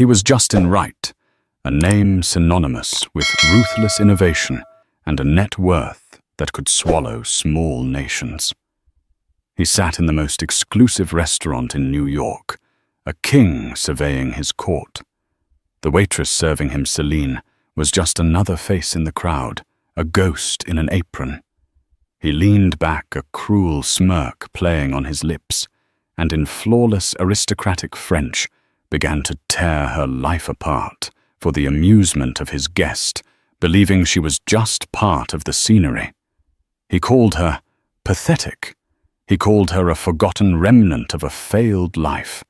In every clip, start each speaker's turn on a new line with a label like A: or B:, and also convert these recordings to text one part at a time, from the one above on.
A: He was Justin Wright, a name synonymous with ruthless innovation and a net worth that could swallow small nations. He sat in the most exclusive restaurant in New York, a king surveying his court. The waitress serving him Selene was just another face in the crowd, a ghost in an apron. He leaned back, a cruel smirk playing on his lips, and in flawless aristocratic French began to tear her life apart for the amusement of his guest, believing she was just part of the scenery. He called her pathetic. He called her a forgotten remnant of a failed life.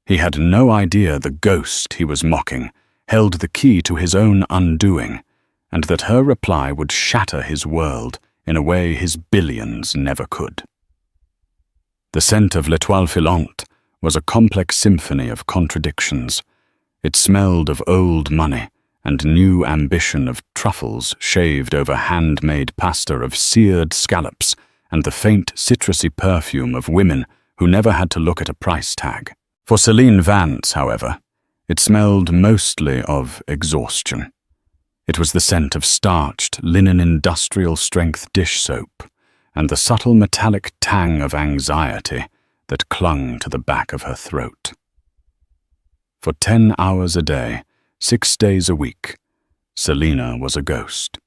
A: He had no idea the ghost he was mocking held the key to his own undoing, and that her reply would shatter his world in a way his billions never could. The scent of L'Étoile Filante was a complex symphony of contradictions. It smelled of old money and new ambition, of truffles shaved over handmade pasta, of seared scallops, and the faint citrusy perfume of women who never had to look at a price tag. For Selene Vance, however, it smelled mostly of exhaustion. It was the scent of starched, linen industrial-strength dish soap, and the subtle metallic tang of anxiety that clung to the back of her throat. For 10 hours a day, 6 days a week, Selena was a ghost.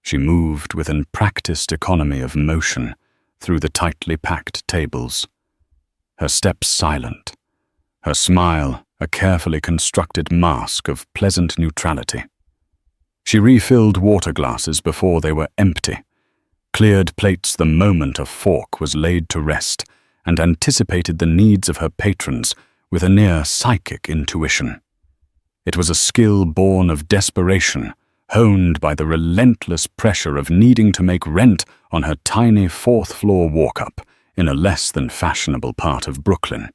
A: She moved with an practiced economy of motion through the tightly packed tables, her steps silent, her smile a carefully constructed mask of pleasant neutrality. She refilled water glasses before they were empty, cleared plates the moment a fork was laid to rest, and anticipated the needs of her patrons with a near psychic intuition. It was a skill born of desperation, honed by the relentless pressure of needing to make rent on her tiny 4th-floor walk-up in a less than fashionable part of Brooklyn.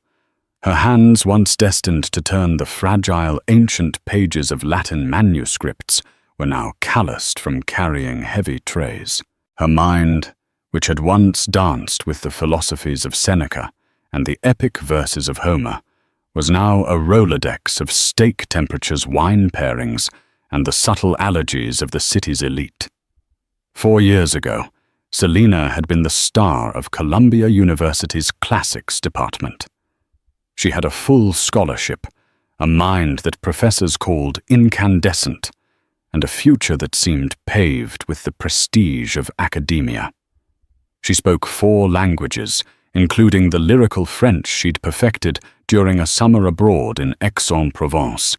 A: Her hands, once destined to turn the fragile, ancient pages of Latin manuscripts, were now calloused from carrying heavy trays. Her mind, which had once danced with the philosophies of Seneca and the epic verses of Homer, was now a Rolodex of steak temperatures, wine pairings, and the subtle allergies of the city's elite. 4 years ago, Selena had been the star of Columbia University's classics department. She had a full scholarship, a mind that professors called incandescent, and a future that seemed paved with the prestige of academia. She spoke 4 languages, including the lyrical French she'd perfected during a summer abroad in Aix-en-Provence,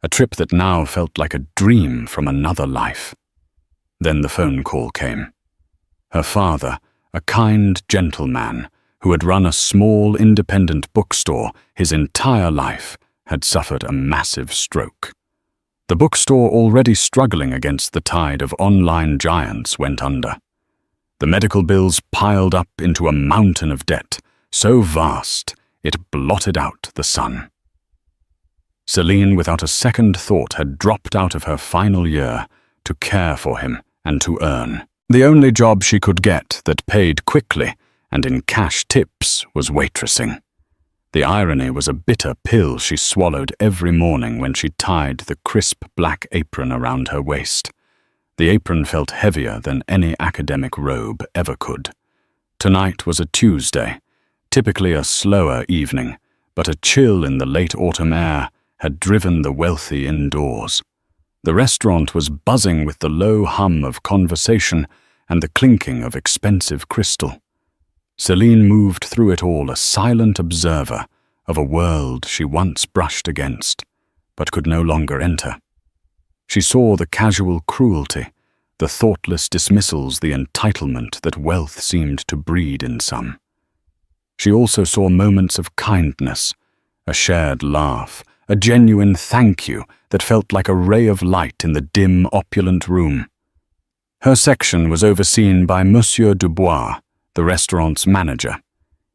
A: a trip that now felt like a dream from another life. Then the phone call came. Her father, a kind, gentle man who had run a small independent bookstore his entire life, had suffered a massive stroke. The bookstore, already struggling against the tide of online giants, went under. The medical bills piled up into a mountain of debt, so vast it blotted out the sun. Selene, without a second thought, had dropped out of her final year to care for him and to earn. The only job she could get that paid quickly and in cash tips was waitressing. The irony was a bitter pill she swallowed every morning when she tied the crisp black apron around her waist. The apron felt heavier than any academic robe ever could. Tonight was a Tuesday, typically a slower evening, but a chill in the late autumn air had driven the wealthy indoors. The restaurant was buzzing with the low hum of conversation and the clinking of expensive crystal. Selene moved through it all, a silent observer of a world she once brushed against, but could no longer enter. She saw the casual cruelty, the thoughtless dismissals, the entitlement that wealth seemed to breed in some. She also saw moments of kindness, a shared laugh, a genuine thank you that felt like a ray of light in the dim, opulent room. Her section was overseen by Monsieur Dubois, the restaurant's manager.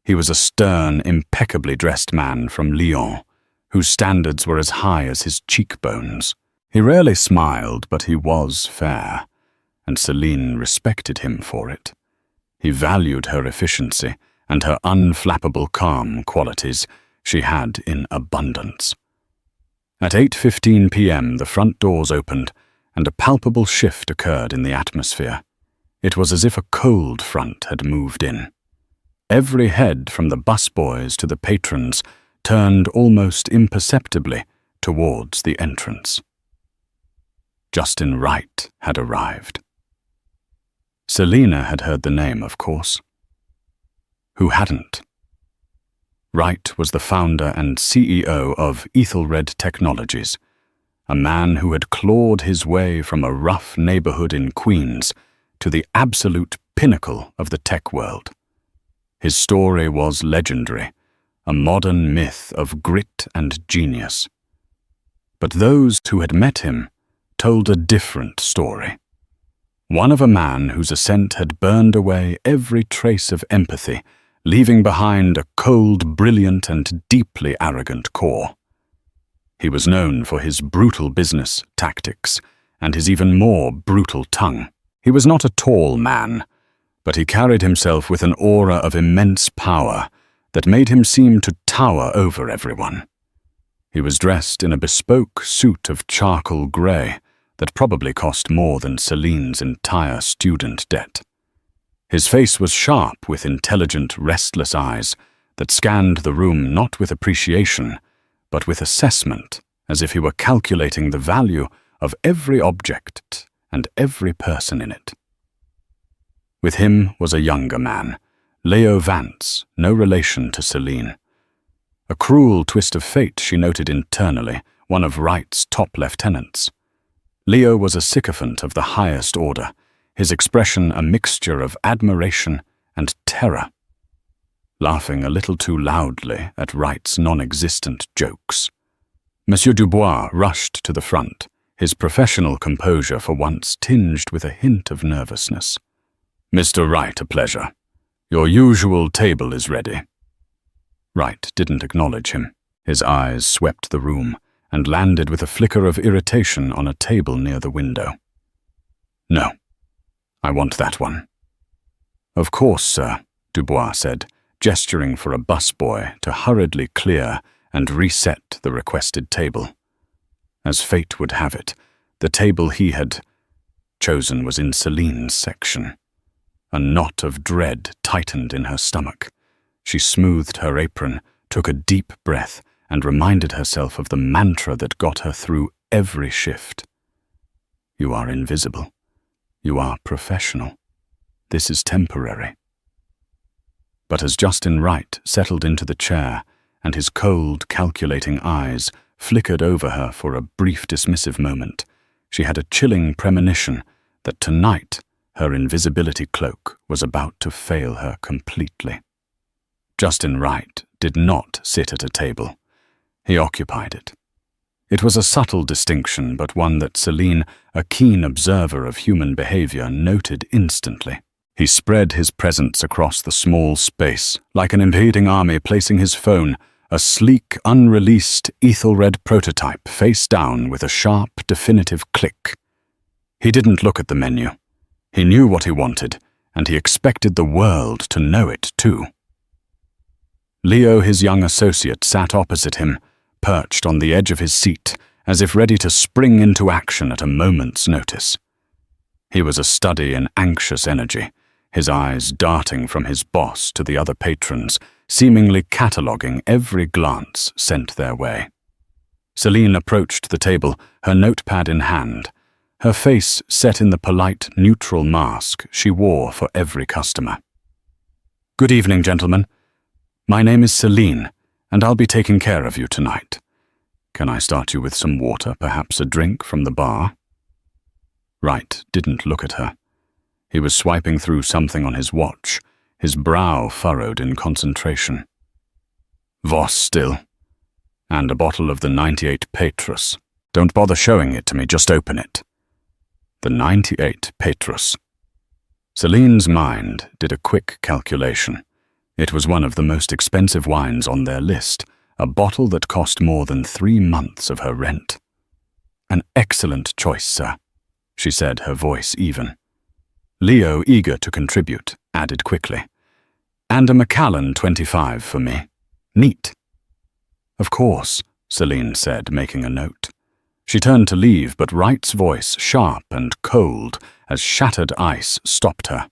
A: He was a stern, impeccably dressed man from Lyon, whose standards were as high as his cheekbones. He rarely smiled, but he was fair, and Selene respected him for it. He valued her efficiency and her unflappable calm qualities she had in abundance. At 8:15 p.m., the front doors opened, and a palpable shift occurred in the atmosphere. It was as if a cold front had moved in. Every head, from the busboys to the patrons, turned almost imperceptibly towards the entrance. Justin Wright had arrived. Selene had heard the name, of course. Who hadn't? Wright was the founder and CEO of Ethelred Technologies, a man who had clawed his way from a rough neighborhood in Queens to the absolute pinnacle of the tech world. His story was legendary, a modern myth of grit and genius. But those who had met him told a different story. One of a man whose ascent had burned away every trace of empathy, leaving behind a cold, brilliant, and deeply arrogant core. He was known for his brutal business tactics and his even more brutal tongue. He was not a tall man, but he carried himself with an aura of immense power that made him seem to tower over everyone. He was dressed in a bespoke suit of charcoal grey that probably cost more than Selene's entire student debt. His face was sharp with intelligent, restless eyes that scanned the room not with appreciation, but with assessment, as if he were calculating the value of every object and every person in it. With him was a younger man, Selene Vance, no relation to Selene. A cruel twist of fate, she noted internally, one of Wright's top lieutenants. Leo was a sycophant of the highest order, his expression a mixture of admiration and terror, laughing a little too loudly at Wright's non-existent jokes. Monsieur Dubois rushed to the front, his professional composure for once tinged with a hint of nervousness. "Mr. Wright, a pleasure. Your usual table is ready." Wright didn't acknowledge him. His eyes swept the room and landed with a flicker of irritation on a table near the window. "No, I want that one." "Of course, sir," Dubois said, gesturing for a busboy to hurriedly clear and reset the requested table. As fate would have it, the table he had chosen was in Selene's section. A knot of dread tightened in her stomach. She smoothed her apron, took a deep breath, and reminded herself of the mantra that got her through every shift. "You are invisible. You are professional. This is temporary." But as Justin Wright settled into the chair, and his cold, calculating eyes flickered over her for a brief dismissive moment, she had a chilling premonition that tonight her invisibility cloak was about to fail her completely. Justin Wright did not sit at a table. He occupied it. It was a subtle distinction, but one that Selene, a keen observer of human behavior, noted instantly. He spread his presence across the small space, like an invading army placing his phone, a sleek, unreleased Ethelred prototype, face down with a sharp, definitive click. He didn't look at the menu. He knew what he wanted, and he expected the world to know it too. Leo, his young associate, sat opposite him, perched on the edge of his seat, as if ready to spring into action at a moment's notice. He was a study in anxious energy, his eyes darting from his boss to the other patrons, seemingly cataloguing every glance sent their way. Selene approached the table, her notepad in hand, her face set in the polite, neutral mask she wore for every customer. "Good evening, gentlemen. My name is Selene, and I'll be taking care of you tonight. Can I start you with some water, perhaps a drink from the bar?" Wright didn't look at her. He was swiping through something on his watch, his brow furrowed in concentration. "Voss still. And a bottle of the 98 Petrus. Don't bother showing it to me, just open it." The 98 Petrus. Selene's mind did a quick calculation. It was one of the most expensive wines on their list, a bottle that cost more than 3 months of her rent. "An excellent choice, sir," she said, her voice even. Leo, eager to contribute, added quickly, "And a Macallan 25 for me. Neat." "Of course," Selene said, making a note. She turned to leave, but Wright's voice, sharp and cold as shattered ice, stopped her.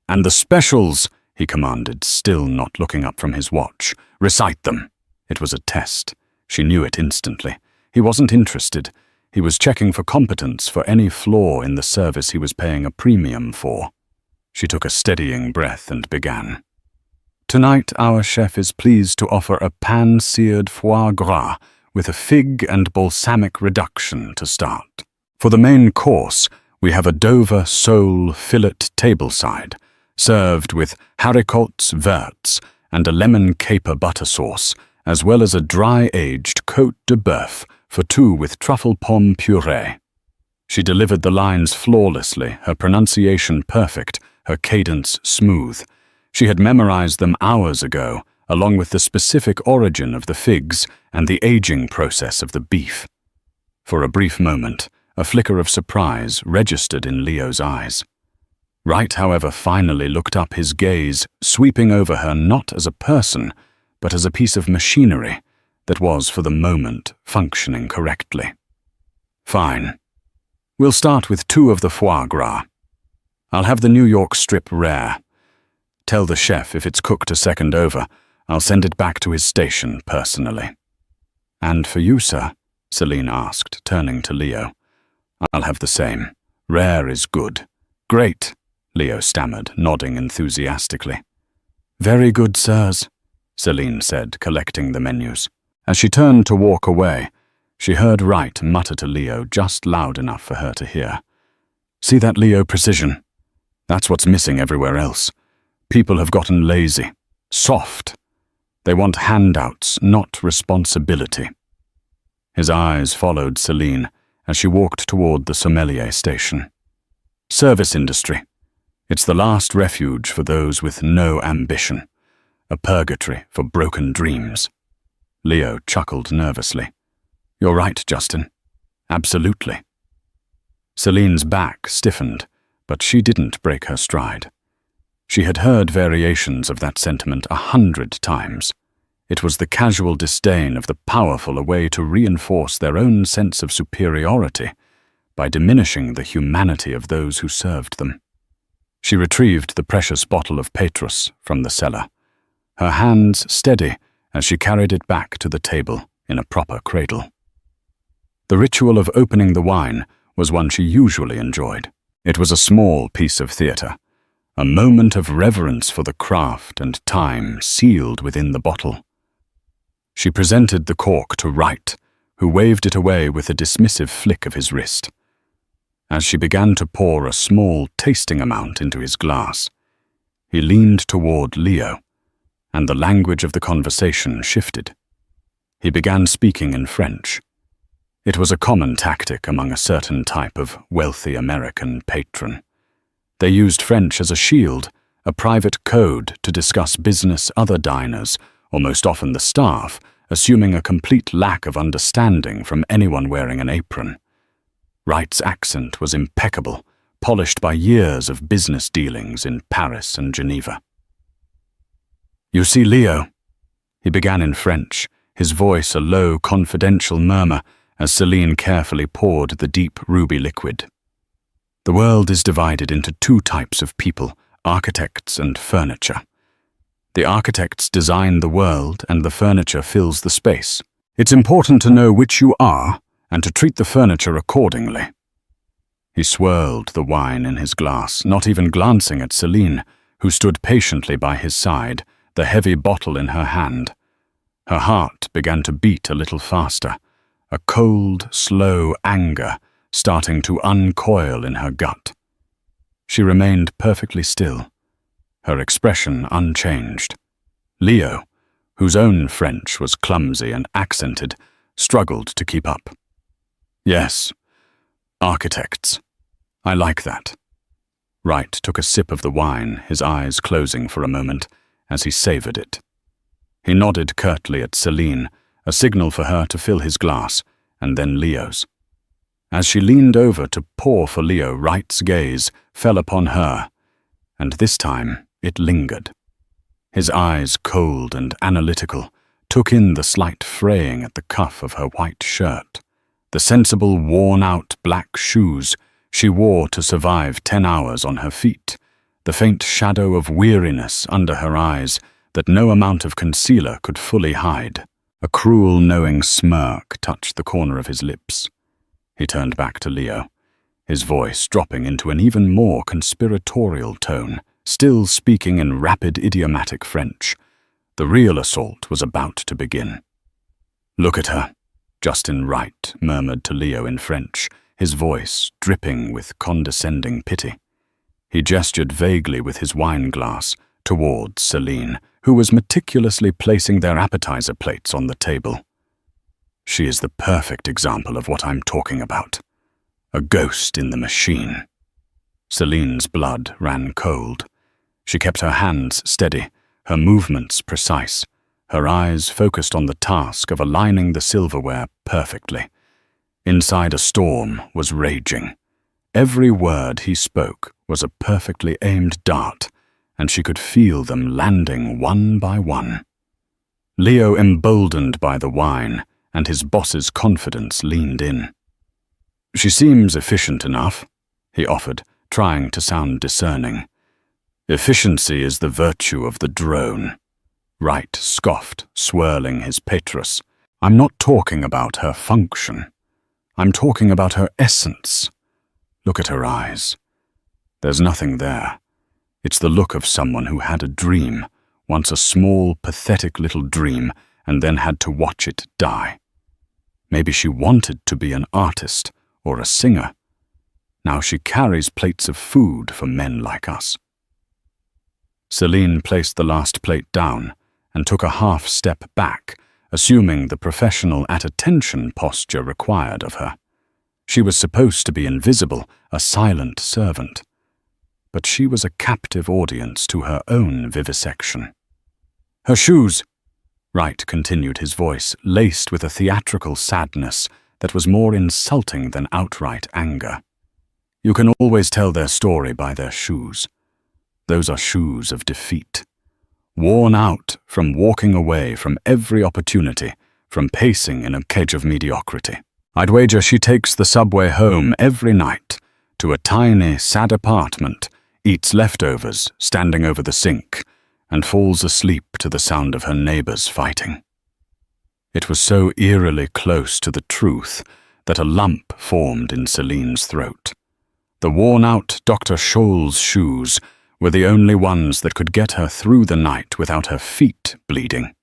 A: "And the specials," he commanded, still not looking up from his watch. "Recite them." It was a test. She knew it instantly. He wasn't interested. He was checking for competence for any flaw in the service he was paying a premium for. She took a steadying breath and began. "Tonight our chef is pleased to offer a pan-seared foie gras with a fig and balsamic reduction to start. For the main course, we have a Dover sole fillet tableside, served with haricots verts and a lemon caper butter sauce, as well as a dry-aged Côte de Bœuf for two with truffle pomme puree." She delivered the lines flawlessly, her pronunciation perfect, her cadence smooth. She had memorized them hours ago, along with the specific origin of the figs and the aging process of the beef. For a brief moment, a flicker of surprise registered in Leo's eyes. Wright, however, finally looked up, his gaze sweeping over her not as a person, but as a piece of machinery that was, for the moment, functioning correctly. "Fine. We'll start with 2 of the foie gras. I'll have the New York strip rare. Tell the chef if it's cooked a second over, I'll send it back to his station personally." "And for you, sir?" Selene asked, turning to Leo. "I'll have the same. Rare is good." "Great," Leo stammered, nodding enthusiastically. "Very good, sirs," Selene said, collecting the menus. As she turned to walk away, she heard Wright mutter to Leo just loud enough for her to hear. "See that, Leo? Precision. That's what's missing everywhere else. People have gotten lazy, soft. They want handouts, not responsibility." His eyes followed Selene as she walked toward the sommelier station. "Service industry. It's the last refuge for those with no ambition. A purgatory for broken dreams." Leo chuckled nervously. "You're right, Justin. Absolutely." Selene's back stiffened, but she didn't break her stride. She had heard variations of that sentiment 100 times. It was the casual disdain of the powerful, a way to reinforce their own sense of superiority by diminishing the humanity of those who served them. She retrieved the precious bottle of Petrus from the cellar, her hands steady as she carried it back to the table in a proper cradle. The ritual of opening the wine was one she usually enjoyed. It was a small piece of theatre, a moment of reverence for the craft and time sealed within the bottle. She presented the cork to Wright, who waved it away with a dismissive flick of his wrist. As she began to pour a small tasting amount into his glass, he leaned toward Leo, and the language of the conversation shifted. He began speaking in French. It was a common tactic among a certain type of wealthy American patron. They used French as a shield, a private code to discuss business other diners, or most often the staff, assuming a complete lack of understanding from anyone wearing an apron. Wright's accent was impeccable, polished by years of business dealings in Paris and Geneva. "You see, Leo," he began in French, his voice a low, confidential murmur as Selene carefully poured the deep ruby liquid. "The world is divided into 2 types of people, architects and furniture. The architects design the world and the furniture fills the space. It's important to know which you are and to treat the furniture accordingly." He swirled the wine in his glass, not even glancing at Selene, who stood patiently by his side, the heavy bottle in her hand. Her heart began to beat a little faster, a cold, slow anger starting to uncoil in her gut. She remained perfectly still, her expression unchanged. Leo, whose own French was clumsy and accented, struggled to keep up. "Yes, architects. I like that." Wright took a sip of the wine, his eyes closing for a moment as he savored it. He nodded curtly at Selene, a signal for her to fill his glass, and then Leo's. As she leaned over to pour for Leo, Wright's gaze fell upon her, and this time it lingered. His eyes cold and analytical, took in the slight fraying at the cuff of her white shirt, the sensible, worn-out black shoes she wore to survive 10 hours on her feet, the faint shadow of weariness under her eyes that no amount of concealer could fully hide. A cruel, knowing smirk touched the corner of his lips. He turned back to Leo, his voice dropping into an even more conspiratorial tone, still speaking in rapid idiomatic French. The real assault was about to begin. "Look at her," Justin Wright murmured to Leo in French, his voice dripping with condescending pity. He gestured vaguely with his wine glass towards Selene, who was meticulously placing their appetizer plates on the table. "She is the perfect example of what I'm talking about. A ghost in the machine." Selene's blood ran cold. She kept her hands steady, her movements precise, her eyes focused on the task of aligning the silverware perfectly. Inside a storm was raging. Every word he spoke was a perfectly aimed dart, and she could feel them landing one by one. Leo, emboldened by the wine and his boss's confidence, leaned in. "She seems efficient enough," he offered, trying to sound discerning. "Efficiency is the virtue of the drone." Wright scoffed, swirling his Petrus. "I'm not talking about her function. I'm talking about her essence. Look at her eyes. There's nothing there. It's the look of someone who had a dream, once a small, pathetic little dream, and then had to watch it die. Maybe she wanted to be an artist or a singer. Now she carries plates of food for men like us." Selene placed the last plate down and took a half step back, assuming the professional at-attention posture required of her. She was supposed to be invisible, a silent servant. But she was a captive audience to her own vivisection. "Her shoes," Wright continued, his voice laced with a theatrical sadness that was more insulting than outright anger. "You can always tell their story by their shoes. Those are shoes of defeat. Worn out from walking away from every opportunity, from pacing in a cage of mediocrity. I'd wager she takes the subway home every night to a tiny, sad apartment, eats leftovers standing over the sink, and falls asleep to the sound of her neighbors fighting." It was so eerily close to the truth that a lump formed in Selene's throat. The worn-out Dr. Scholl's shoes were the only ones that could get her through the night without her feet bleeding.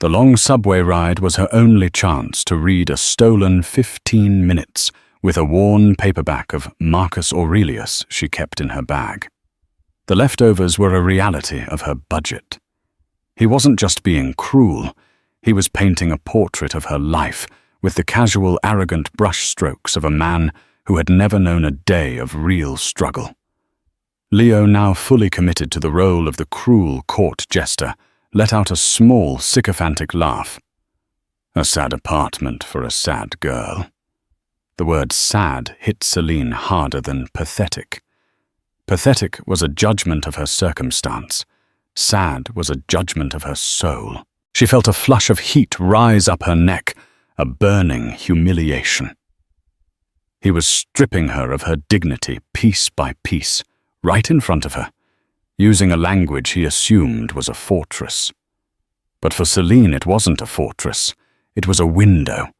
A: The long subway ride was her only chance to read a stolen 15 minutes with a worn paperback of Marcus Aurelius she kept in her bag. The leftovers were a reality of her budget. He wasn't just being cruel, he was painting a portrait of her life with the casual, arrogant brushstrokes of a man who had never known a day of real struggle. Leo, now fully committed to the role of the cruel court jester, let out a small, sycophantic laugh. "A sad apartment for a sad girl." The word sad hit Selene harder than pathetic. Pathetic was a judgment of her circumstance. Sad was a judgment of her soul. She felt a flush of heat rise up her neck, a burning humiliation. He was stripping her of her dignity piece by piece, right in front of her, using a language he assumed was a fortress. But for Selene it wasn't a fortress, it was a window,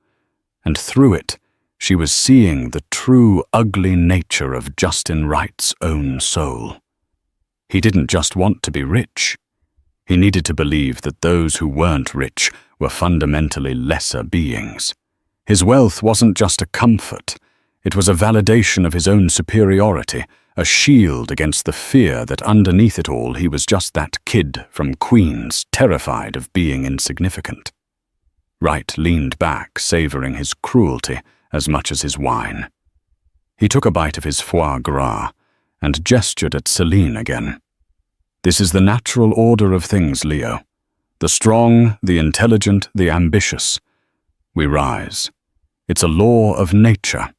A: and through it she was seeing the true ugly nature of Justin Wright's own soul. He didn't just want to be rich. He needed to believe that those who weren't rich were fundamentally lesser beings. His wealth wasn't just a comfort, it was a validation of his own superiority, a shield against the fear that underneath it all he was just that kid from Queens, terrified of being insignificant. Wright leaned back, savoring his cruelty as much as his wine. He took a bite of his foie gras and gestured at Selene again. "This is the natural order of things, Leo. The strong, the intelligent, the ambitious. We rise. It's a law of nature.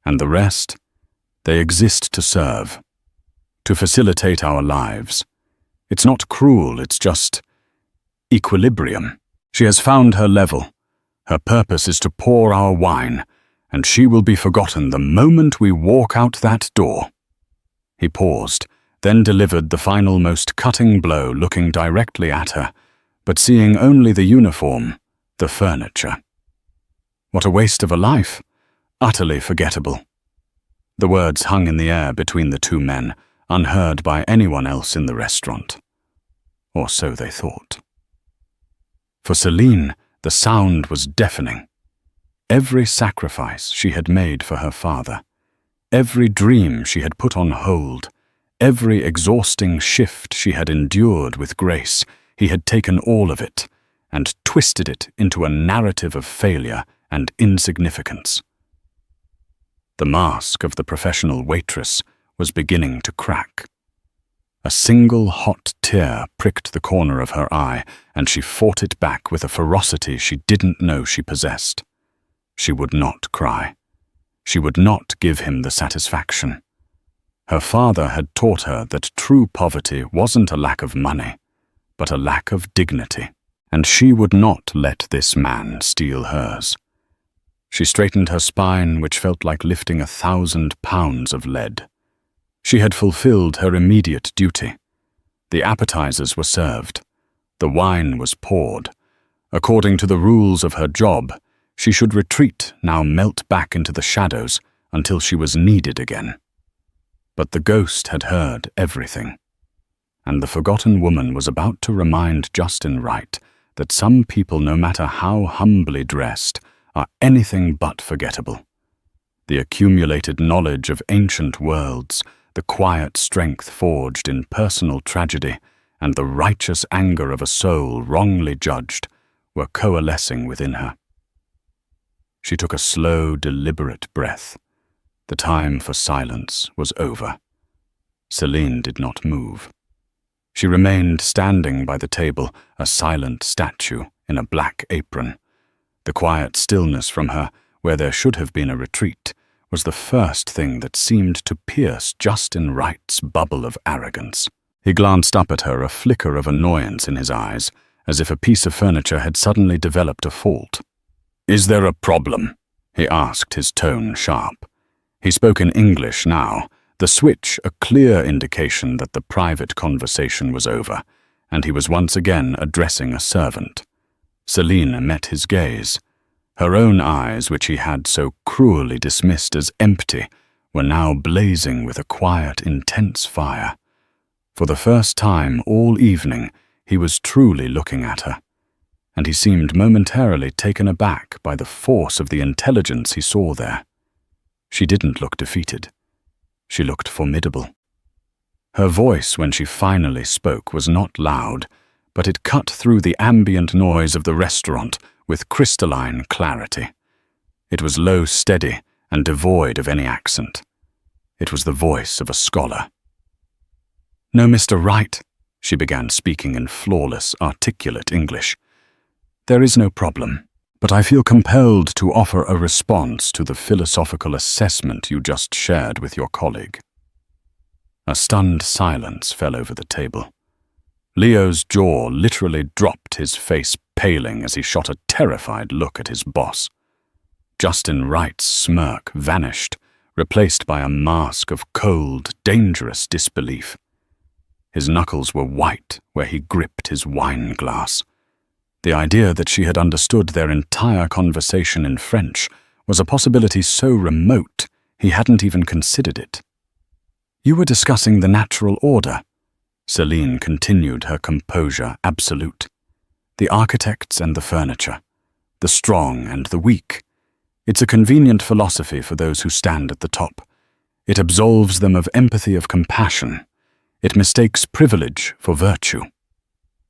A: And the rest, they exist to serve, to facilitate our lives. It's not cruel, it's just equilibrium." She has found her level. Her purpose is to pour our wine, and she will be forgotten the moment we walk out that door." He paused, then delivered the final most cutting blow, looking directly at her, but seeing only the uniform, the furniture. What a waste of a life. Utterly forgettable. The words hung in the air between the two men, unheard by anyone else in the restaurant. Or so they thought. For Selene, the sound was deafening. Every sacrifice she had made for her father, every dream she had put on hold, every exhausting shift she had endured with grace, he had taken all of it and twisted it into a narrative of failure and insignificance. The mask of the professional waitress was beginning to crack. A single hot tear pricked the corner of her eye, and she fought it back with a ferocity she didn't know she possessed. She would not cry. She would not give him the satisfaction. Her father had taught her that true poverty wasn't a lack of money, but a lack of dignity, and she would not let this man steal hers. She straightened her spine, which felt like lifting 1,000 pounds of lead. She had fulfilled her immediate duty. The appetizers were served. The wine was poured. According to the rules of her job, she should retreat, now melt back into the shadows until she was needed again. But the ghost had heard everything, and the forgotten woman was about to remind Justin Wright that some people, no matter how humbly dressed, are anything but forgettable. The accumulated knowledge of ancient worlds, the quiet strength forged in personal tragedy, and the righteous anger of a soul wrongly judged were coalescing within her. She took a slow, deliberate breath. The time for silence was over. Selene did not move. She remained standing by the table, a silent statue in a black apron. The quiet stillness from her, where there should have been a retreat, was the first thing that seemed to pierce Justin Wright's bubble of arrogance. He glanced up at her, a flicker of annoyance in his eyes, as if a piece of furniture had suddenly developed a fault. "Is there a problem?" he asked, his tone sharp. He spoke in English now, the switch a clear indication that the private conversation was over, and he was once again addressing a servant. Selene met his gaze. Her own eyes, which he had so cruelly dismissed as empty, were now blazing with a quiet, intense fire. For the first time all evening, he was truly looking at her, and he seemed momentarily taken aback by the force of the intelligence he saw there. She didn't look defeated. She looked formidable. Her voice, when she finally spoke, was not loud, but it cut through the ambient noise of the restaurant with crystalline clarity. It was low, steady, and devoid of any accent. It was the voice of a scholar. "No, Mr. Wright," she began, speaking in flawless, articulate English. "There is no problem, but I feel compelled to offer a response to the philosophical assessment you just shared with your colleague." A stunned silence fell over the table. Leo's jaw literally dropped, his face paling as he shot a terrified look at his boss. Justin Wright's smirk vanished, replaced by a mask of cold, dangerous disbelief. His knuckles were white where he gripped his wine glass. The idea that she had understood their entire conversation in French was a possibility so remote he hadn't even considered it. "You were discussing the natural order." Selene continued, her composure absolute. "The architects and the furniture, the strong and the weak. It's a convenient philosophy for those who stand at the top. It absolves them of empathy, of compassion. It mistakes privilege for virtue."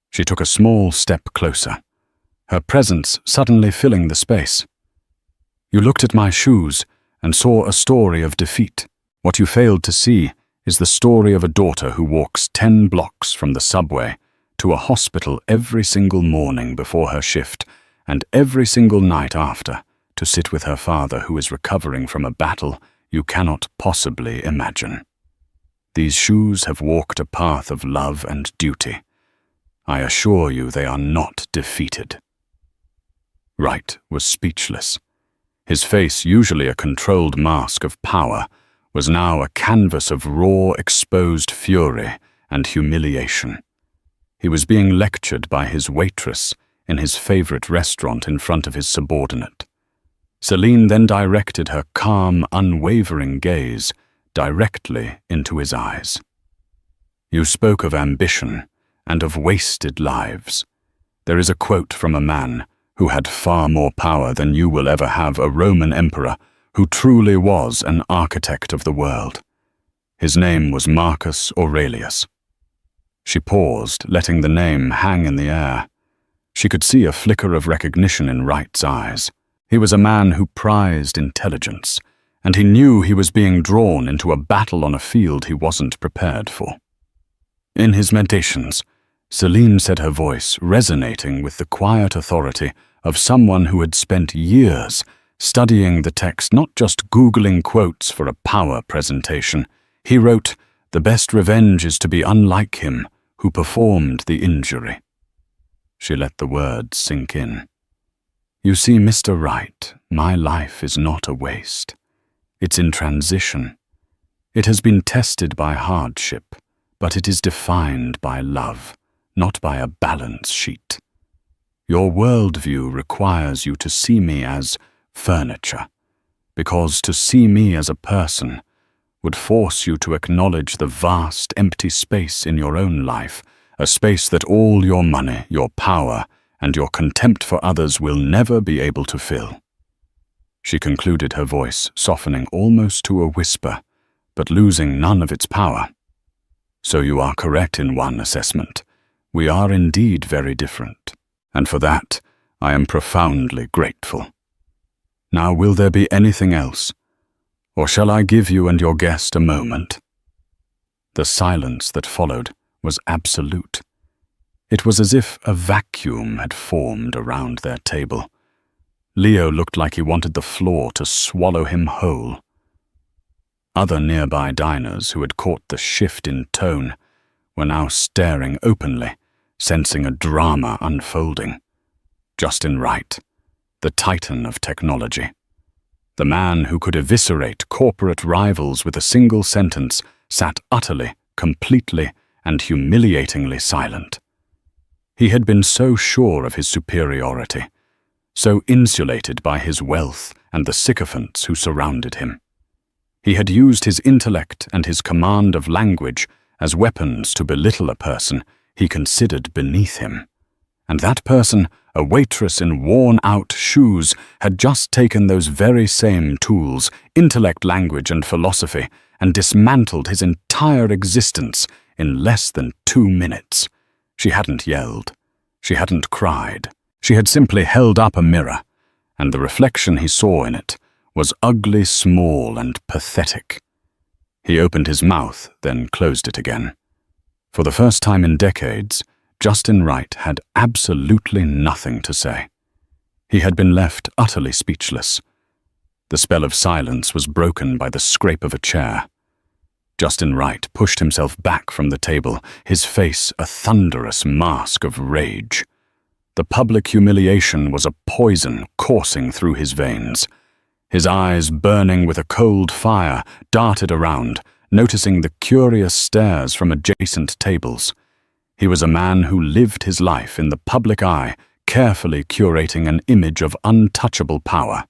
A: She took a small step closer, her presence suddenly filling the space. "You looked at my shoes and saw a story of defeat. What you failed to see is the story of a daughter who walks 10 blocks from the subway to a hospital every single morning before her shift and every single night after to sit with her father who is recovering from a battle you cannot possibly imagine. These shoes have walked a path of love and duty. I assure you they are not defeated." Wright was speechless. His face, usually a controlled mask of power, was now a canvas of raw, exposed fury and humiliation. He was being lectured by his waitress in his favorite restaurant in front of his subordinate. Selene then directed her calm, unwavering gaze directly into his eyes. "You spoke of ambition and of wasted lives. There is a quote from a man who had far more power than you will ever have, a Roman emperor who truly was an architect of the world. His name was Marcus Aurelius." She paused, letting the name hang in the air. She could see a flicker of recognition in Wright's eyes. He was a man who prized intelligence, and he knew he was being drawn into a battle on a field he wasn't prepared for. In his meditations, Selene said, her voice resonating with the quiet authority of someone who had spent years studying the text, not just Googling quotes for a power presentation. He wrote, "The best revenge is to be unlike him who performed the injury." She let the words sink in. "You see, Mr. Wright, my life is not a waste. It's in transition. It has been tested by hardship, but it is defined by love, not by a balance sheet. Your worldview requires you to see me as furniture, because to see me as a person would force you to acknowledge the vast, empty space in your own life, a space that all your money, your power, and your contempt for others will never be able to fill." She concluded, her voice softening almost to a whisper, but losing none of its power. "So you are correct in one assessment. We are indeed very different, and for that I am profoundly grateful. Now, will there be anything else? Or shall I give you and your guest a moment?" The silence that followed was absolute. It was as if a vacuum had formed around their table. Leo looked like he wanted the floor to swallow him whole. Other nearby diners who had caught the shift in tone were now staring openly, sensing a drama unfolding. Justin Wright, the titan of technology, the man who could eviscerate corporate rivals with a single sentence, sat utterly, completely, and humiliatingly silent. He had been so sure of his superiority, so insulated by his wealth and the sycophants who surrounded him. He had used his intellect and his command of language as weapons to belittle a person he considered beneath him. And that person, a waitress in worn-out shoes, had just taken those very same tools, intellect, language, and philosophy, and dismantled his entire existence in less than 2 minutes. She hadn't yelled. She hadn't cried. She had simply held up a mirror, and the reflection he saw in it was ugly, small, and pathetic. He opened his mouth, then closed it again. For the first time in decades, Justin Wright had absolutely nothing to say. He had been left utterly speechless. The spell of silence was broken by the scrape of a chair. Justin Wright pushed himself back from the table, his face a thunderous mask of rage. The public humiliation was a poison coursing through his veins. His eyes, burning with a cold fire, darted around, noticing the curious stares from adjacent tables. He was a man who lived his life in the public eye, carefully curating an image of untouchable power.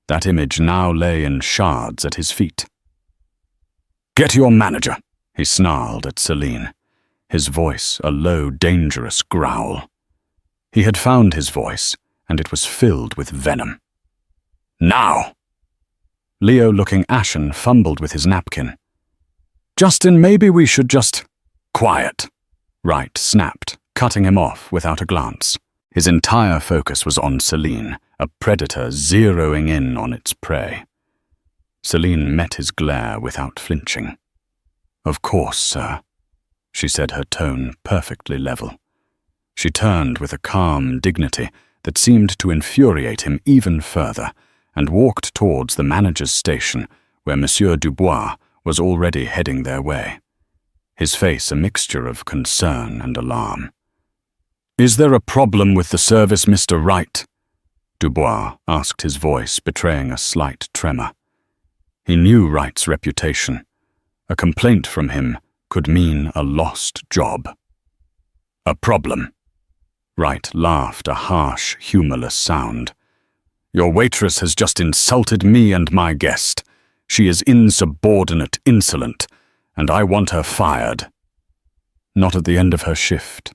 A: That image now lay in shards at his feet. "Get your manager," he snarled at Selene, his voice a low, dangerous growl. He had found his voice, and it was filled with venom. "Now!" Leo, looking ashen, fumbled with his napkin. "Justin, maybe we should just—" "Quiet," Wright snapped, cutting him off without a glance. His entire focus was on Selene, a predator zeroing in on its prey. Selene met his glare without flinching. "Of course, sir," she said, her tone perfectly level. She turned with a calm dignity that seemed to infuriate him even further, and walked towards the manager's station, where Monsieur Dubois was already heading their way, his face a mixture of concern and alarm. "Is there a problem with the service, Mr. Wright?" Dubois asked, his voice betraying a slight tremor. He knew Wright's reputation. A complaint from him could mean a lost job. A problem. Wright laughed, a harsh, humorless sound. Your waitress has just insulted me and my guest. She is insubordinate, insolent, and I want her fired. Not at the end of her shift.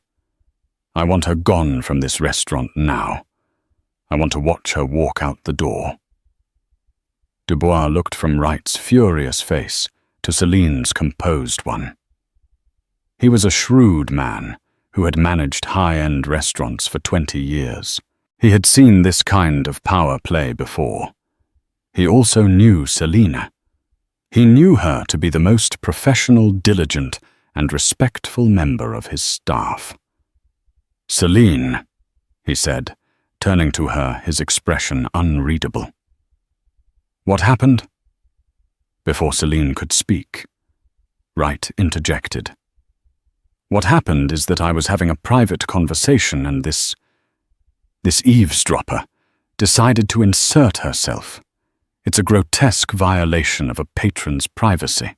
A: I want her gone from this restaurant now. I want to watch her walk out the door. Dubois looked from Wright's furious face to Selene's composed one. He was a shrewd man who had managed high-end restaurants for 20 years. He had seen this kind of power play before. He also knew Selene. He knew her to be the most professional, diligent, and respectful member of his staff. Selene, he said, turning to her, his expression unreadable. What happened? Before Selene could speak, Wright interjected. What happened is that I was having a private conversation and this eavesdropper decided to insert herself. It's a grotesque violation of a patron's privacy.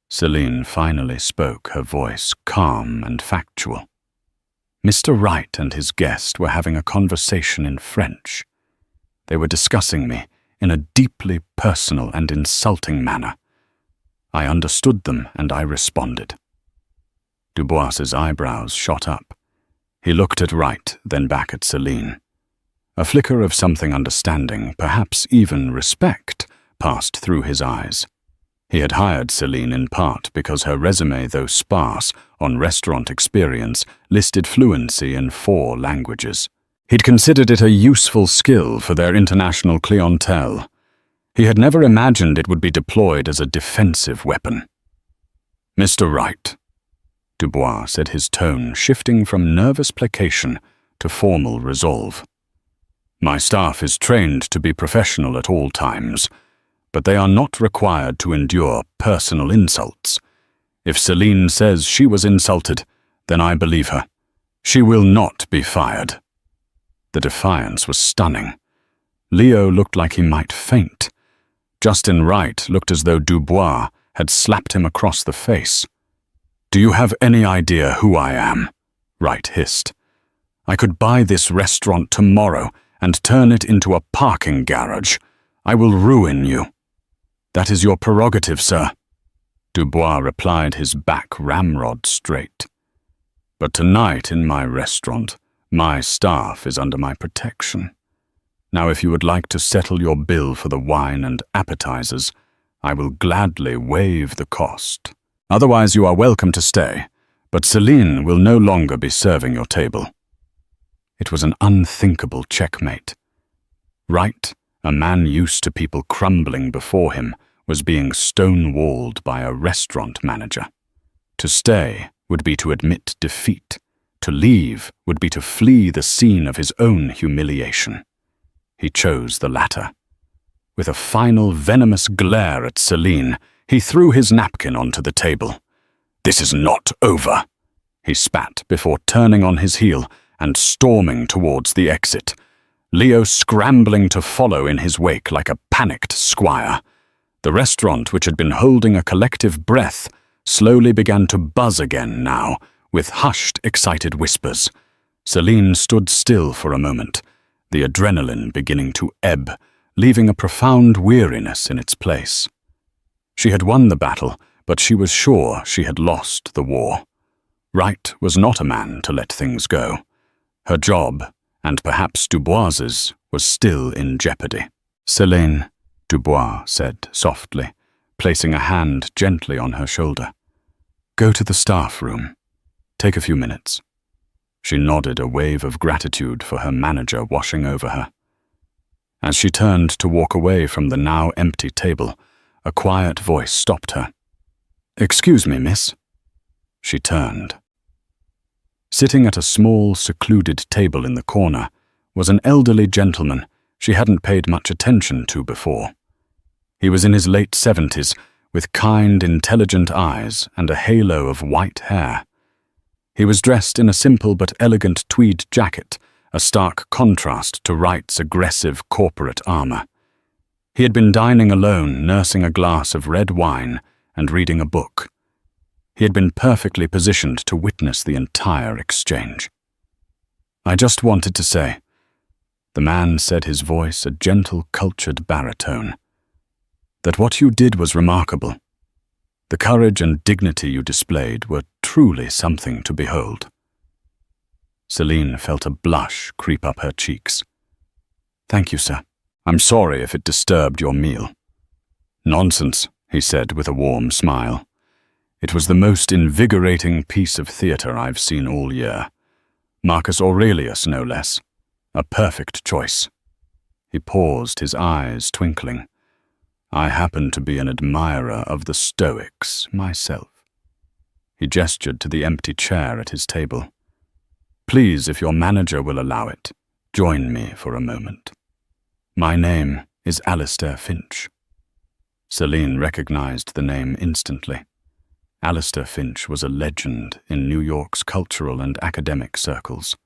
A: Selene finally spoke, her voice calm and factual. Mr. Wright and his guest were having a conversation in French. They were discussing me in a deeply personal and insulting manner. I understood them and I responded. Dubois's eyebrows shot up. He looked at Wright, then back at Selene. A flicker of something understanding, perhaps even respect, passed through his eyes. He had hired Selene in part because her resume, though sparse on restaurant experience, listed fluency in 4 languages. He'd considered it a useful skill for their international clientele. He had never imagined it would be deployed as a defensive weapon. Mr. Wright, Dubois said, his tone shifting from nervous placation to formal resolve. My staff is trained to be professional at all times, but they are not required to endure personal insults. If Selene says she was insulted, then I believe her. She will not be fired. The defiance was stunning. Leo looked like he might faint. Justin Wright looked as though Dubois had slapped him across the face. Do you have any idea who I am? Wright hissed. I could buy this restaurant tomorrow and turn it into a parking garage. I will ruin you. That is your prerogative, sir. Dubois replied, his back ramrod straight. But tonight in my restaurant, my staff is under my protection. Now if you would like to settle your bill for the wine and appetizers, I will gladly waive the cost. Otherwise you are welcome to stay, but Selene will no longer be serving your table. It was an unthinkable checkmate. Wright, a man used to people crumbling before him, was being stonewalled by a restaurant manager. To stay would be to admit defeat. To leave would be to flee the scene of his own humiliation. He chose the latter. With a final venomous glare at Selene, he threw his napkin onto the table. This is not over, he spat before turning on his heel and storming towards the exit, Leo scrambling to follow in his wake like a panicked squire. The restaurant, which had been holding a collective breath, slowly began to buzz again now, with hushed, excited whispers. Selene stood still for a moment, the adrenaline beginning to ebb, leaving a profound weariness in its place. She had won the battle, but she was sure she had lost the war. Wright was not a man to let things go. Her job, and perhaps Dubois's, was still in jeopardy. Selene, Dubois said softly, placing a hand gently on her shoulder. Go to the staff room. Take a few minutes. She nodded, a wave of gratitude for her manager washing over her. As she turned to walk away from the now empty table, a quiet voice stopped her. Excuse me, miss. She turned. Sitting at a small, secluded table in the corner was an elderly gentleman she hadn't paid much attention to before. He was in his late 70s, with kind, intelligent eyes and a halo of white hair. He was dressed in a simple but elegant tweed jacket, a stark contrast to Wright's aggressive corporate armor. He had been dining alone, nursing a glass of red wine and reading a book. He had been perfectly positioned to witness the entire exchange. "I just wanted to say," the man said, his voice a gentle, cultured baritone, "that what you did was remarkable. The courage and dignity you displayed were truly something to behold." Selene felt a blush creep up her cheeks. "Thank you, sir. I'm sorry if it disturbed your meal." "Nonsense," he said with a warm smile. "It was the most invigorating piece of theatre I've seen all year. Marcus Aurelius, no less. A perfect choice." He paused, his eyes twinkling. "I happen to be an admirer of the Stoics myself." He gestured to the empty chair at his table. "Please, if your manager will allow it, join me for a moment. My name is Alistair Finch." Selene recognized the name instantly. Alistair Finch was a legend in New York's cultural and academic circles.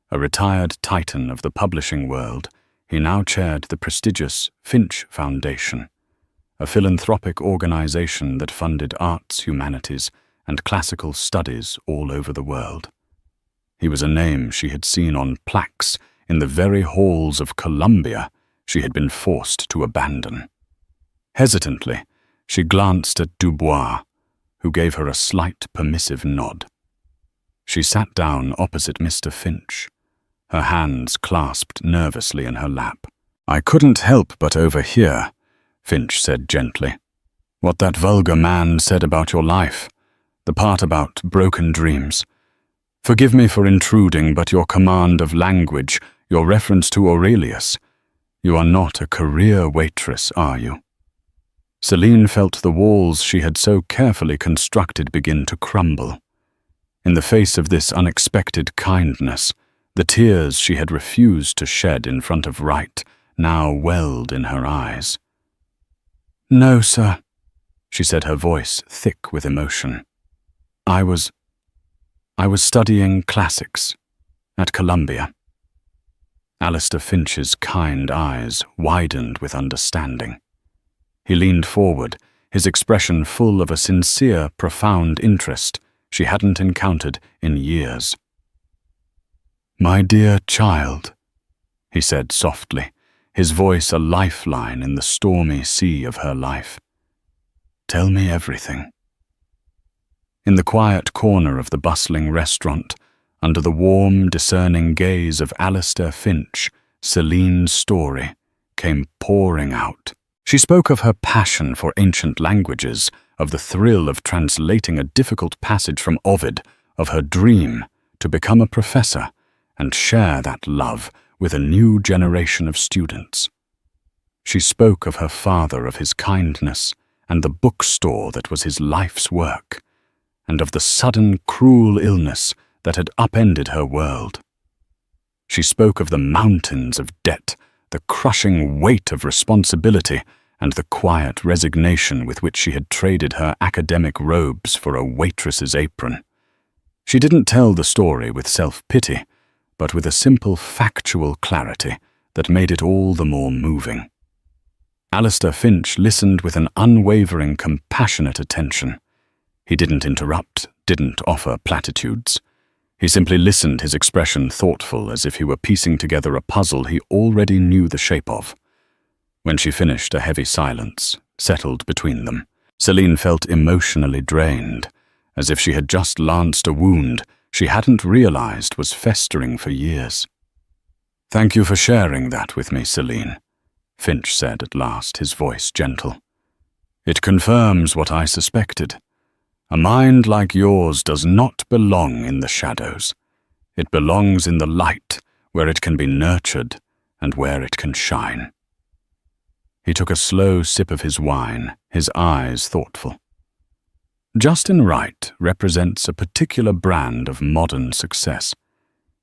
A: A retired titan of the publishing world, he now chaired the prestigious Finch Foundation, a philanthropic organization that funded arts, humanities, and classical studies all over the world. He was a name she had seen on plaques in the very halls of Columbia she had been forced to abandon. Hesitantly, she glanced at Dubois, who gave her a slight permissive nod. She sat down opposite Mr. Finch, her hands clasped nervously in her lap. "I couldn't help but overhear," Finch said gently, "what that vulgar man said about your life, the part about broken dreams. Forgive me for intruding, but your command of language, your reference to Aurelius, you are not a career waitress, are you?" Selene felt the walls she had so carefully constructed begin to crumble. In the face of this unexpected kindness, the tears she had refused to shed in front of Wright now welled in her eyes. "No, sir," she said, her voice thick with emotion. I was studying classics at Columbia." Alistair Finch's kind eyes widened with understanding. He leaned forward, his expression full of a sincere, profound interest she hadn't encountered in years. "My dear child," he said softly, his voice a lifeline in the stormy sea of her life. "Tell me everything." In the quiet corner of the bustling restaurant, under the warm, discerning gaze of Alistair Finch, Selene's story came pouring out. She spoke of her passion for ancient languages, of the thrill of translating a difficult passage from Ovid, of her dream to become a professor and share that love with a new generation of students. She spoke of her father, of his kindness, and the bookstore that was his life's work, and of the sudden, cruel illness that had upended her world. She spoke of the mountains of debt, the crushing weight of responsibility, and the quiet resignation with which she had traded her academic robes for a waitress's apron. She didn't tell the story with self-pity, but with a simple factual clarity that made it all the more moving. Alistair Finch listened with an unwavering, compassionate attention. He didn't interrupt, didn't offer platitudes. He simply listened, his expression thoughtful, as if he were piecing together a puzzle he already knew the shape of. When she finished, a heavy silence settled between them. Selene felt emotionally drained, as if she had just lanced a wound she hadn't realized was festering for years. "Thank you for sharing that with me, Selene," Finch said at last, his voice gentle. "It confirms what I suspected. A mind like yours does not belong in the shadows. It belongs in the light, where it can be nurtured and where it can shine." He took a slow sip of his wine, his eyes thoughtful. Justin Wright represents a particular brand of modern success.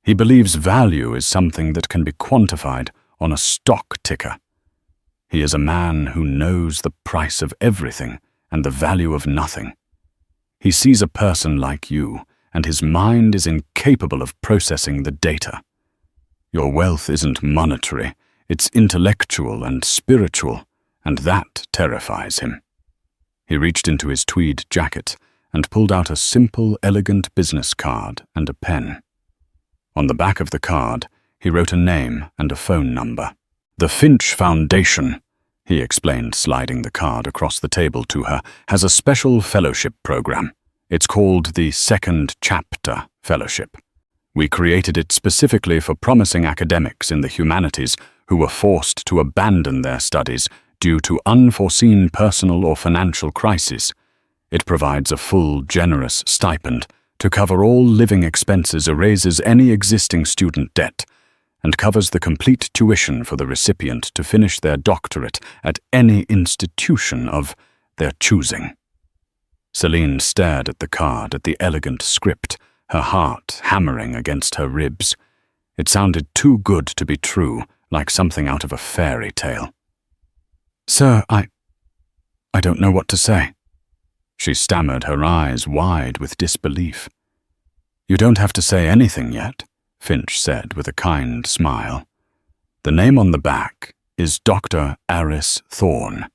A: He believes value is something that can be quantified on a stock ticker. He is a man who knows the price of everything and the value of nothing. He sees a person like you, and his mind is incapable of processing the data. Your wealth isn't monetary, it's intellectual and spiritual, and that terrifies him. He reached into his tweed jacket and pulled out a simple, elegant business card and a pen. On the back of the card, he wrote a name and a phone number. "The Finch Foundation," he explained, sliding the card across the table to her, "has a special fellowship program. It's called the Second Chapter Fellowship. We created it specifically for promising academics in the humanities who were forced to abandon their studies due to unforeseen personal or financial crises. It provides a full, generous stipend to cover all living expenses, erases any existing student debt, and covers the complete tuition for the recipient to finish their doctorate at any institution of their choosing." Selene stared at the card, at the elegant script, her heart hammering against her ribs. It sounded too good to be true, like something out of a fairy tale. "Sir, I don't know what to say." She stammered, her eyes wide with disbelief. "You don't have to say anything yet," Finch said with a kind smile. "The name on the back is Dr. Aris Thorne.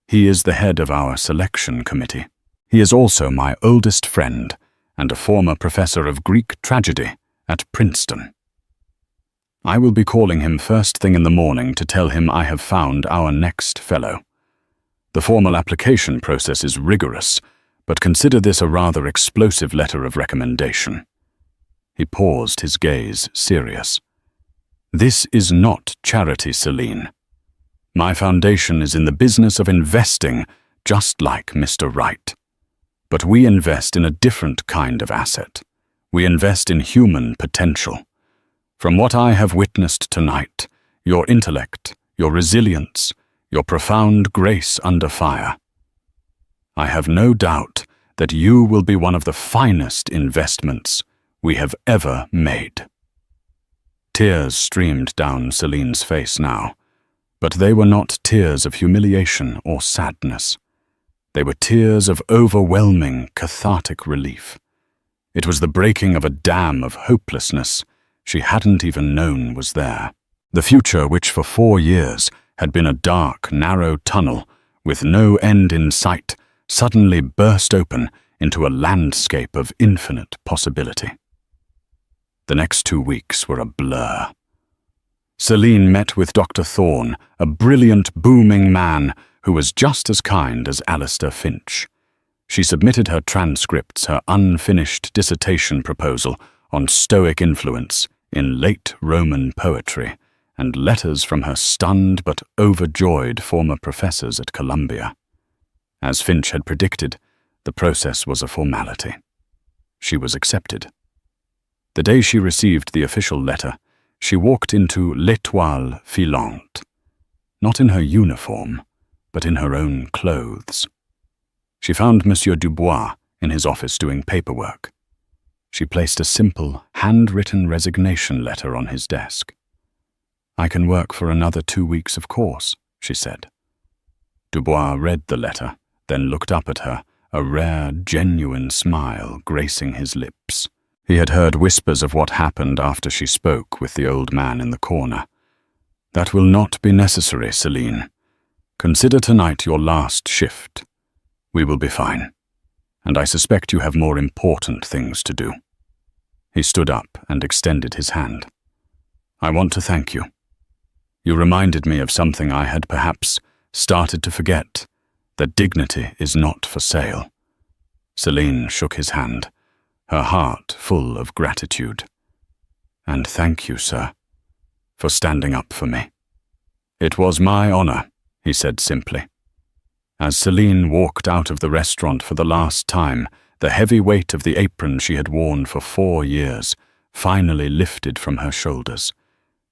A: He is the head of our selection committee. He is also my oldest friend and a former professor of Greek tragedy at Princeton. I will be calling him first thing in the morning to tell him I have found our next fellow. The formal application process is rigorous, but consider this a rather explosive letter of recommendation." He paused, his gaze serious. "This is not charity, Selene. My foundation is in the business of investing, just like Mr. Wright. But we invest in a different kind of asset. We invest in human potential. From what I have witnessed tonight, your intellect, your resilience, your profound grace under fire, I have no doubt that you will be one of the finest investments we have ever made." Tears streamed down Selene's face now, but they were not tears of humiliation or sadness. They were tears of overwhelming, cathartic relief. It was the breaking of a dam of hopelessness she hadn't even known was there. The future, which for 4 years had been a dark, narrow tunnel with no end in sight, suddenly burst open into a landscape of infinite possibility. The next 2 weeks were a blur. Selene met with Dr. Thorne, a brilliant, booming man who was just as kind as Alistair Finch. She submitted her transcripts, her unfinished dissertation proposal on Stoic influence in late Roman poetry, and letters from her stunned but overjoyed former professors at Columbia. As Finch had predicted, the process was a formality. She was accepted. The day she received the official letter, she walked into L'Étoile Filante, not in her uniform, but in her own clothes. She found Monsieur Dubois in his office doing paperwork. She placed a simple, handwritten resignation letter on his desk. "I can work for another 2 weeks, of course," she said. Dubois read the letter, then looked up at her, a rare, genuine smile gracing his lips. He had heard whispers of what happened after she spoke with the old man in the corner. "That will not be necessary, Selene. Consider tonight your last shift. We will be fine, and I suspect you have more important things to do." He stood up and extended his hand. "I want to thank you. You reminded me of something I had perhaps started to forget, that dignity is not for sale." Selene shook his hand, her heart full of gratitude. "And thank you, sir, for standing up for me." "It was my honor," he said simply. As Selene walked out of the restaurant for the last time, the heavy weight of the apron she had worn for 4 years finally lifted from her shoulders.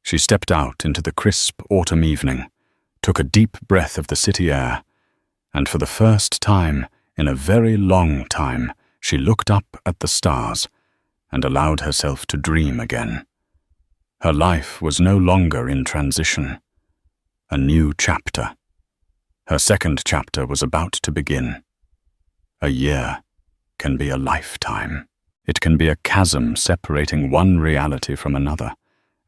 A: She stepped out into the crisp autumn evening, took a deep breath of the city air, and for the first time in a very long time, she looked up at the stars and allowed herself to dream again. Her life was no longer in transition. A new chapter. Her second chapter was about to begin. A year can be a lifetime. It can be a chasm separating one reality from another,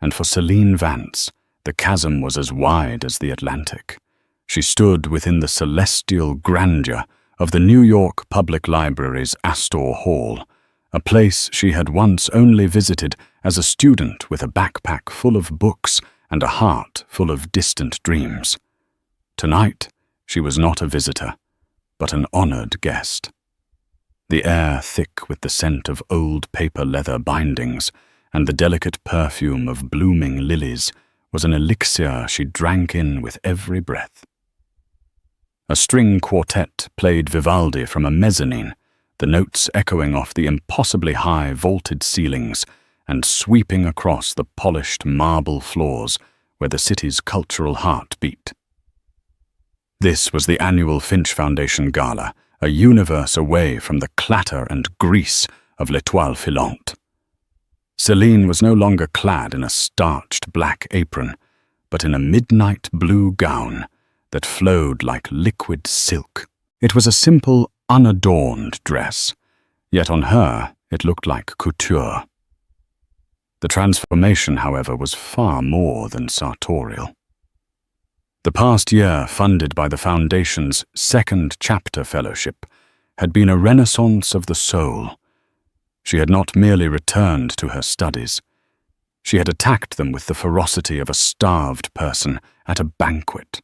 A: and for Selene Vance, the chasm was as wide as the Atlantic. She stood within the celestial grandeur of the New York Public Library's Astor Hall, a place she had once only visited as a student with a backpack full of books and a heart full of distant dreams. Tonight, she was not a visitor, but an honored guest. The air thick with the scent of old paper leather bindings and the delicate perfume of blooming lilies was an elixir she drank in with every breath. A string quartet played Vivaldi from a mezzanine, the notes echoing off the impossibly high vaulted ceilings and sweeping across the polished marble floors where the city's cultural heart beat. This was the annual Finch Foundation Gala, a universe away from the clatter and grease of L'Étoile Filante. Selene was no longer clad in a starched black apron, but in a midnight blue gown that flowed like liquid silk. It was a simple, unadorned dress, yet on her it looked like couture. The transformation, however, was far more than sartorial. The past year, funded by the Foundation's second chapter fellowship, had been a renaissance of the soul. She had not merely returned to her studies. She had attacked them with the ferocity of a starved person at a banquet.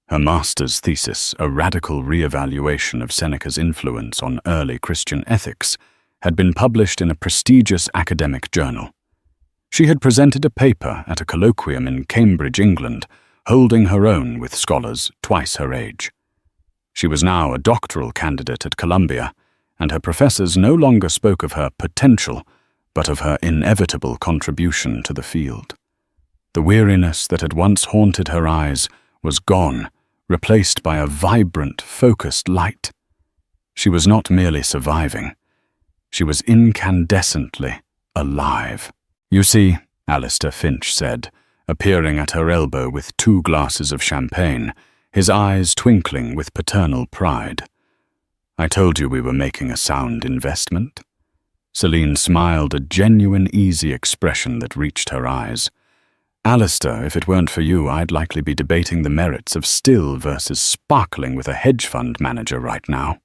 A: Her master's thesis, a radical re-evaluation of Seneca's influence on early Christian ethics, had been published in a prestigious academic journal. She had presented a paper at a colloquium in Cambridge, England, holding her own with scholars twice her age. She was now a doctoral candidate at Columbia, and her professors no longer spoke of her potential, but of her inevitable contribution to the field. The weariness that had once haunted her eyes was gone, replaced by a vibrant, focused light. She was not merely surviving. She was incandescently alive. "You see," Alistair Finch said, appearing at her elbow with 2 glasses of champagne, his eyes twinkling with paternal pride. "I told you we were making a sound investment." Selene smiled, a genuine, easy expression that reached her eyes. "Alistair, if it weren't for you, I'd likely be debating the merits of still versus sparkling with a hedge fund manager right now."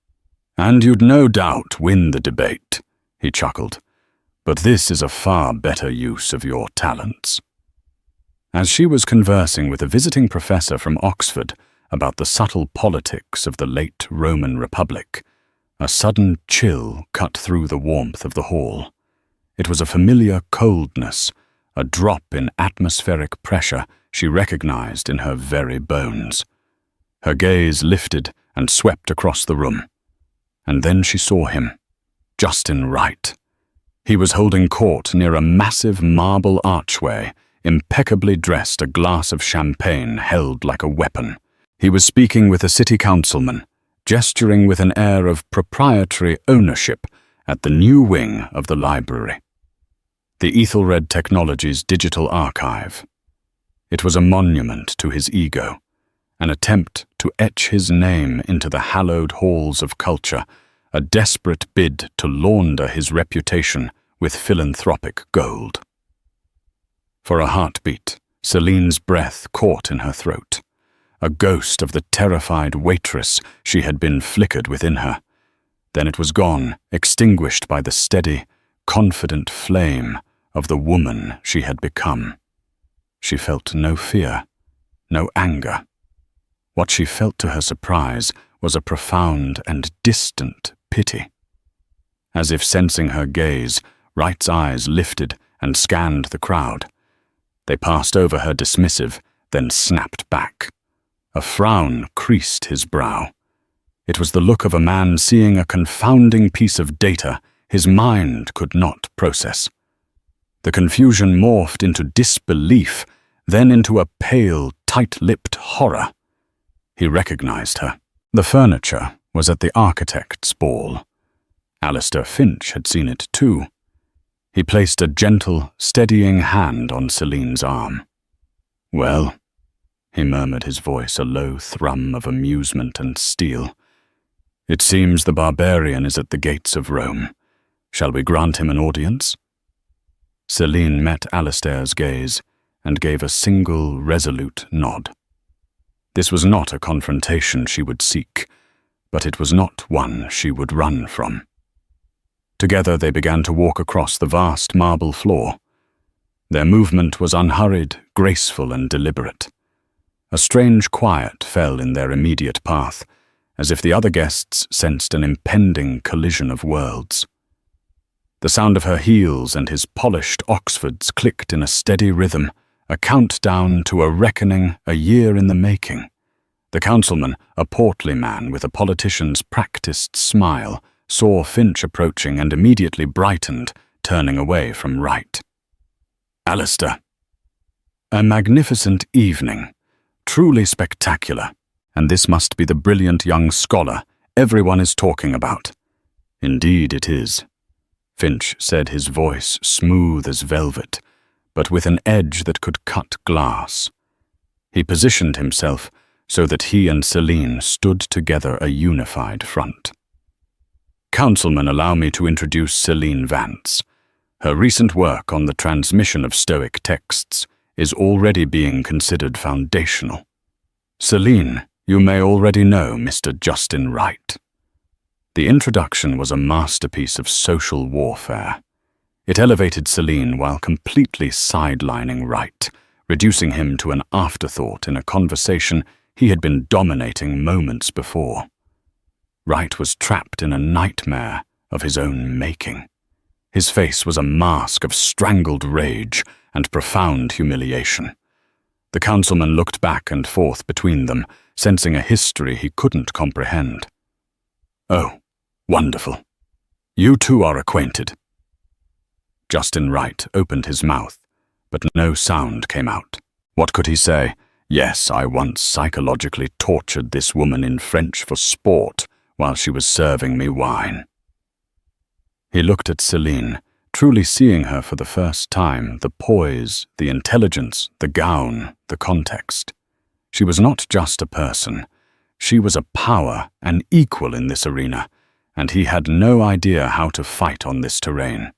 A: "And you'd no doubt win the debate," he chuckled. "But this is a far better use of your talents." As she was conversing with a visiting professor from Oxford about the subtle politics of the late Roman Republic, a sudden chill cut through the warmth of the hall. It was a familiar coldness, a drop in atmospheric pressure she recognized in her very bones. Her gaze lifted and swept across the room. And then she saw him, Justin Wright. He was holding court near a massive marble archway, impeccably dressed, a glass of champagne held like a weapon. He was speaking with a city councilman, gesturing with an air of proprietary ownership at the new wing of the library, the Ethelred Technologies Digital Archive. It was a monument to his ego, an attempt to etch his name into the hallowed halls of culture, a desperate bid to launder his reputation with philanthropic gold. For a heartbeat, Selene's breath caught in her throat. A ghost of the terrified waitress she had been flickered within her. Then it was gone, extinguished by the steady, confident flame of the woman she had become. She felt no fear, no anger. What she felt, to her surprise, was a profound and distant pity. As if sensing her gaze, Wright's eyes lifted and scanned the crowd. They passed over her dismissive, then snapped back. A frown creased his brow. It was the look of a man seeing a confounding piece of data his mind could not process. The confusion morphed into disbelief, then into a pale, tight-lipped horror. He recognized her. The furniture was at the architect's ball. Alistair Finch had seen it too. He placed a gentle, steadying hand on Selene's arm. "Well," he murmured, his voice a low thrum of amusement and steel. "It seems the barbarian is at the gates of Rome. Shall we grant him an audience?" Selene met Alistair's gaze and gave a single resolute nod. This was not a confrontation she would seek, but it was not one she would run from. Together they began to walk across the vast marble floor. Their movement was unhurried, graceful, and deliberate. A strange quiet fell in their immediate path, as if the other guests sensed an impending collision of worlds. The sound of her heels and his polished Oxfords clicked in a steady rhythm, a countdown to a reckoning a year in the making. The councilman, a portly man with a politician's practiced smile, saw Finch approaching and immediately brightened, turning away from Wright. "Alistair." "A magnificent evening, truly spectacular, and this must be the brilliant young scholar everyone is talking about." "Indeed it is," Finch said, his voice smooth as velvet, but with an edge that could cut glass. He positioned himself so that he and Selene stood together a unified front. "Councilman, allow me to introduce Selene Vance. Her recent work on the transmission of Stoic texts is already being considered foundational. Selene, you may already know Mr. Justin Wright." The introduction was a masterpiece of social warfare. It elevated Selene while completely sidelining Wright, reducing him to an afterthought in a conversation he had been dominating moments before. Wright was trapped in a nightmare of his own making. His face was a mask of strangled rage and profound humiliation. The councilman looked back and forth between them, sensing a history he couldn't comprehend. "Oh, wonderful. You two are acquainted." Justin Wright opened his mouth, but no sound came out. What could he say? "Yes, I once psychologically tortured this woman in French for sport while she was serving me wine." He looked at Selene, truly seeing her for the first time, the poise, the intelligence, the gown, the context. She was not just a person. She was a power, an equal in this arena, and he had no idea how to fight on this terrain.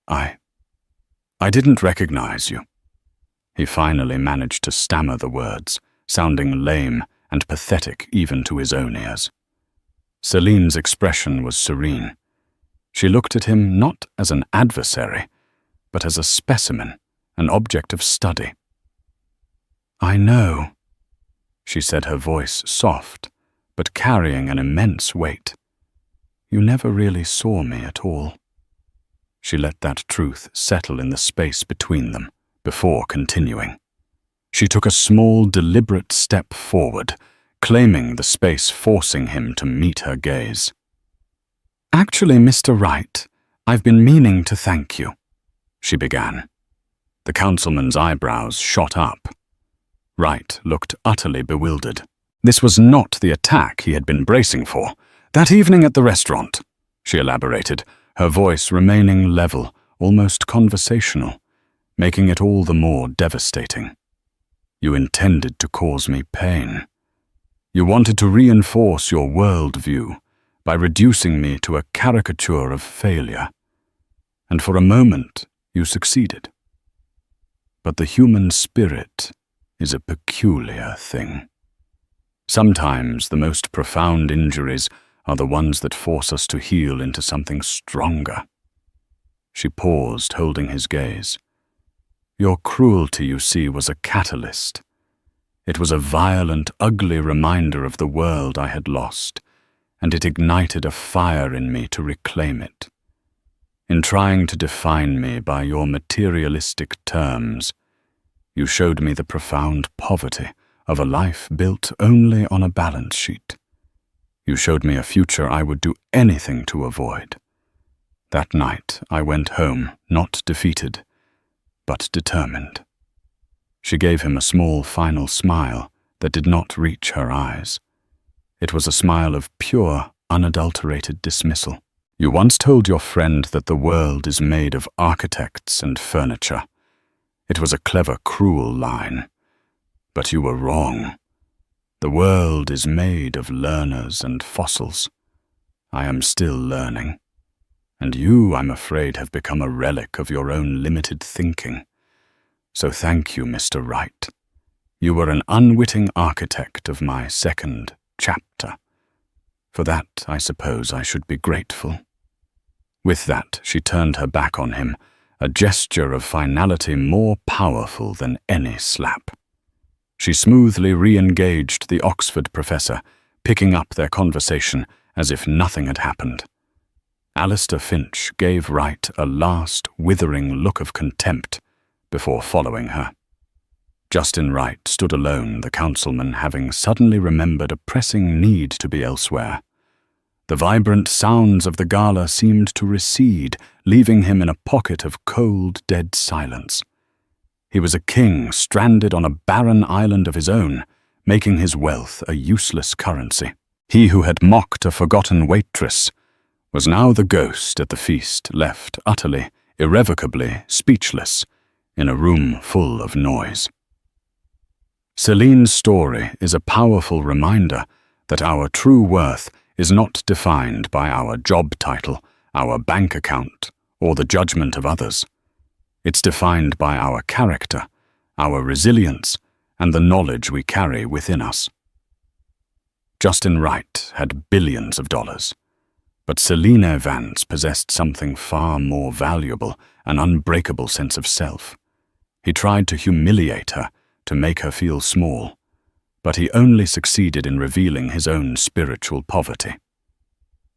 A: I didn't recognize you." He finally managed to stammer the words, sounding lame and pathetic even to his own ears. Selene's expression was serene. She looked at him not as an adversary, but as a specimen, an object of study. "I know," she said, her voice soft, but carrying an immense weight. "You never really saw me at all." She let that truth settle in the space between them before continuing. She took a small, deliberate step forward, claiming the space, forcing him to meet her gaze. "Actually, Mr. Wright, I've been meaning to thank you," she began. The councilman's eyebrows shot up. Wright looked utterly bewildered. This was not the attack he had been bracing for. "That evening at the restaurant," she elaborated, her voice remaining level, almost conversational, making it all the more devastating. "You intended to cause me pain. You wanted to reinforce your worldview by reducing me to a caricature of failure. And for a moment, you succeeded. But the human spirit is a peculiar thing. Sometimes the most profound injuries are the ones that force us to heal into something stronger." She paused, holding his gaze. "Your cruelty, you see, was a catalyst. It was a violent, ugly reminder of the world I had lost, and it ignited a fire in me to reclaim it. In trying to define me by your materialistic terms, you showed me the profound poverty of a life built only on a balance sheet. You showed me a future I would do anything to avoid. That night I went home, not defeated, but determined." She gave him a small final smile that did not reach her eyes. It was a smile of pure, unadulterated dismissal. "You once told your friend that the world is made of architects and furniture. It was a clever, cruel line. But you were wrong. The world is made of learners and fossils. I am still learning. And you, I'm afraid, have become a relic of your own limited thinking. So thank you, Mr. Wright. You were an unwitting architect of my second chapter. For that, I suppose I should be grateful." With that, she turned her back on him, a gesture of finality more powerful than any slap. She smoothly re-engaged the Oxford professor, picking up their conversation as if nothing had happened. Alistair Finch gave Wright a last withering look of contempt before following her. Justin Wright stood alone, the councilman having suddenly remembered a pressing need to be elsewhere. The vibrant sounds of the gala seemed to recede, leaving him in a pocket of cold, dead silence. He was a king stranded on a barren island of his own, making his wealth a useless currency. He who had mocked a forgotten waitress was now the ghost at the feast, left utterly, irrevocably speechless in a room full of noise. Selene's story is a powerful reminder that our true worth is not defined by our job title, our bank account, or the judgment of others. It's defined by our character, our resilience, and the knowledge we carry within us. Justin Wright had billions of dollars, but Selene Vance possessed something far more valuable, an unbreakable sense of self. He tried to humiliate her, to make her feel small, but he only succeeded in revealing his own spiritual poverty.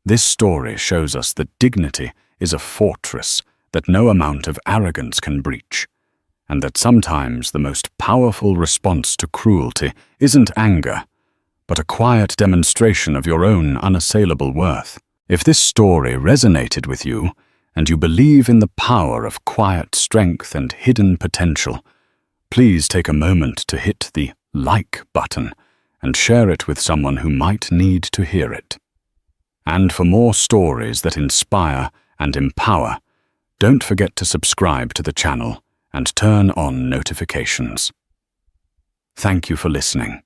A: This story shows us that dignity is a fortress that no amount of arrogance can breach, and that sometimes the most powerful response to cruelty isn't anger, but a quiet demonstration of your own unassailable worth. If this story resonated with you, and you believe in the power of quiet strength and hidden potential, please take a moment to hit the like button and share it with someone who might need to hear it. And for more stories that inspire and empower, don't forget to subscribe to the channel and turn on notifications. Thank you for listening.